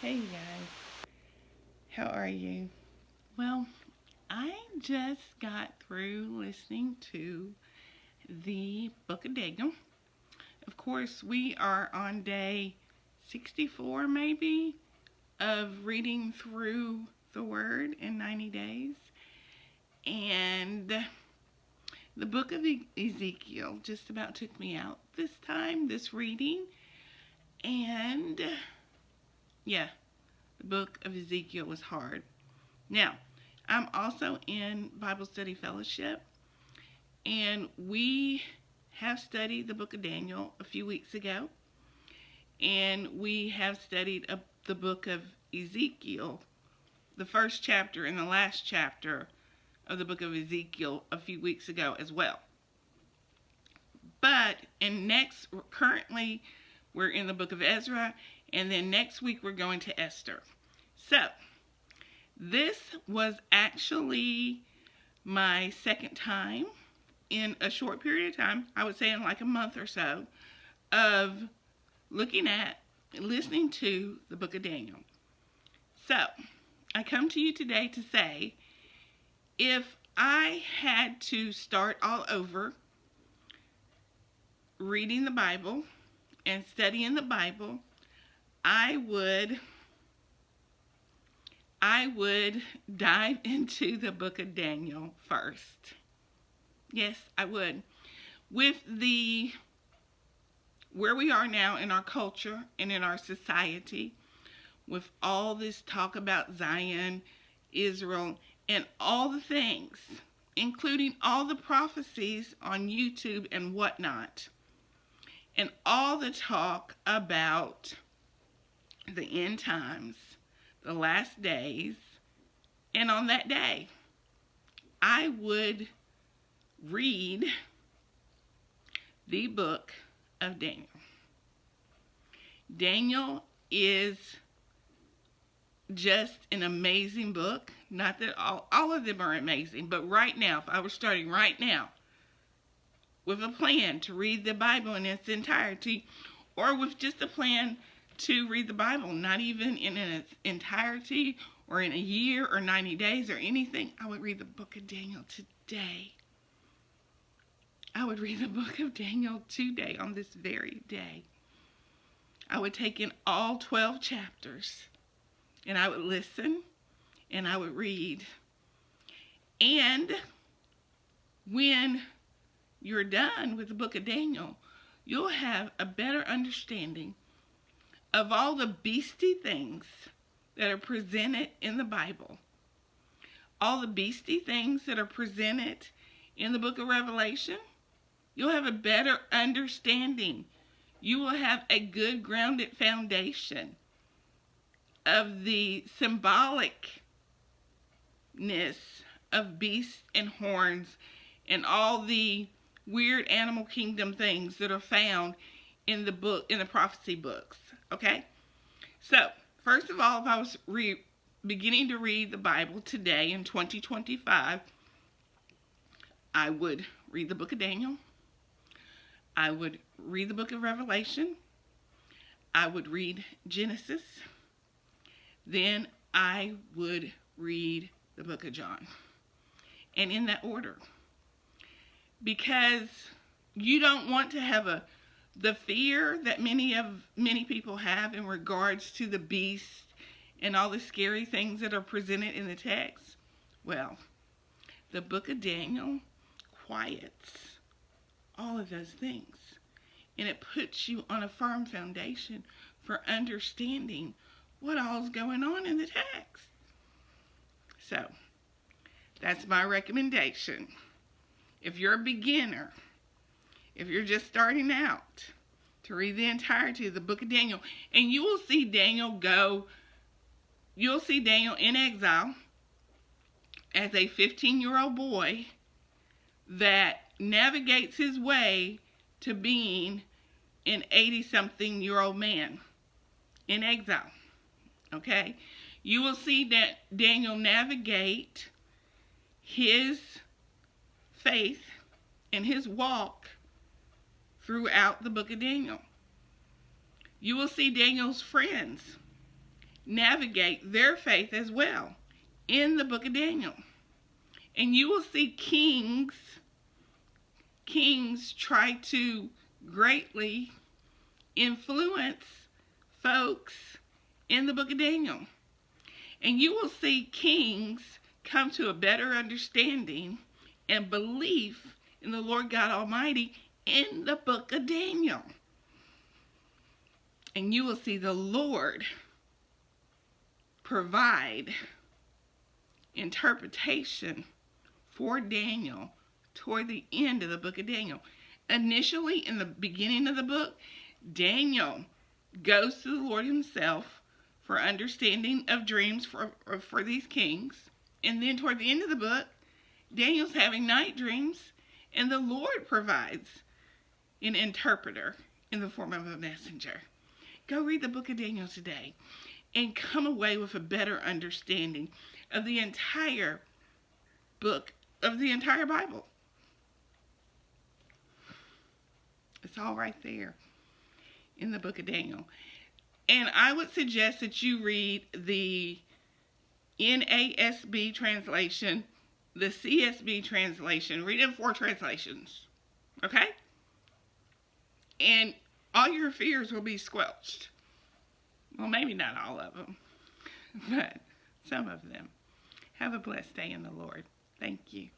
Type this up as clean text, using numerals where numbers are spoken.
Hey guys, how are you? Well, I just got through listening to the Book of Daniel. Of course, we are on day 64, maybe, of reading through the Word in 90 days. And the book of Ezekiel just about took me out this time, this reading. And yeah, the book of Ezekiel was hard. Now, I'm also in Bible Study Fellowship, and we have studied the book of Daniel a few weeks ago, and we have studied the book of Ezekiel, the first chapter and the last chapter of the book of Ezekiel a few weeks ago as well. But currently, we're in the book of Ezra, and then next week we're going to Esther. So, this was actually my second time in a short period of time, I would say in like a month or so, of looking at, listening to the book of Daniel. So, I come to you today to say, if I had to start all over reading the Bible and studying the Bible, I would dive into the book of Daniel first. Yes, I would. With where we are now in our culture and in our society, with all this talk about Zion, Israel, and all the things, including all the prophecies on YouTube and whatnot, and all the talk about the end times, the last days, and on that day, I would read the book of Daniel. Daniel is just an amazing book. Not that all of them are amazing, but right now, if I were starting right now with a plan to read the Bible in its entirety, or with just a plan to read the Bible, not even in its entirety or in a year or 90 days or anything, I would read the book of Daniel today. I would read the book of Daniel today, on this very day. I would take in all 12 chapters, and I would listen, and I would read. And when you're done with the book of Daniel, you'll have a better understanding of all the beastie things that are presented in the Bible. All the beastie things that are presented in the book of Revelation. You'll have a better understanding. You will have a good grounded foundation of the symbolicness of beasts and horns and all the weird animal kingdom things that are found in the prophecy books. Okay? So, first of all, if I was beginning to read the Bible today in 2025, I would read the book of Daniel. I would read the book of Revelation. I would read Genesis. Then I would read the book of John. And in that order. Because you don't want to have the fear that many people have in regards to the beast and all the scary things that are presented in the text. Well, the book of Daniel quiets all of those things, and it puts you on a firm foundation for understanding what all's going on in the text. So, that's my recommendation. If you're a beginner, if you're just starting out, to read the entirety of the book of Daniel, and you will see Daniel in exile as a 15-year-old boy that navigates his way to being an 80-something-year-old man in exile. Okay? You will see that Daniel navigate his faith and his walk throughout the book of Daniel. You will see Daniel's friends navigate their faith as well in the book of Daniel. And you will see kings try to greatly influence folks in the book of Daniel. And you will see kings come to a better understanding and belief in the Lord God Almighty in the book of Daniel. And you will see the Lord provide interpretation for Daniel toward the end of the book of Daniel. Initially, in the beginning of the book, Daniel goes to the Lord himself for understanding of dreams for these kings. And then toward the end of the book, Daniel's having night dreams, and the Lord provides an interpreter in the form of a messenger. Go read the book of Daniel today and come away with a better understanding of the entire book, of the entire Bible. It's all right there in the book of Daniel. And I would suggest that you read the NASB translation, the CSB translation. Read in 4 translations. Okay? And all your fears will be squelched. Well, maybe not all of them, but some of them. Have a blessed day in the Lord. Thank you.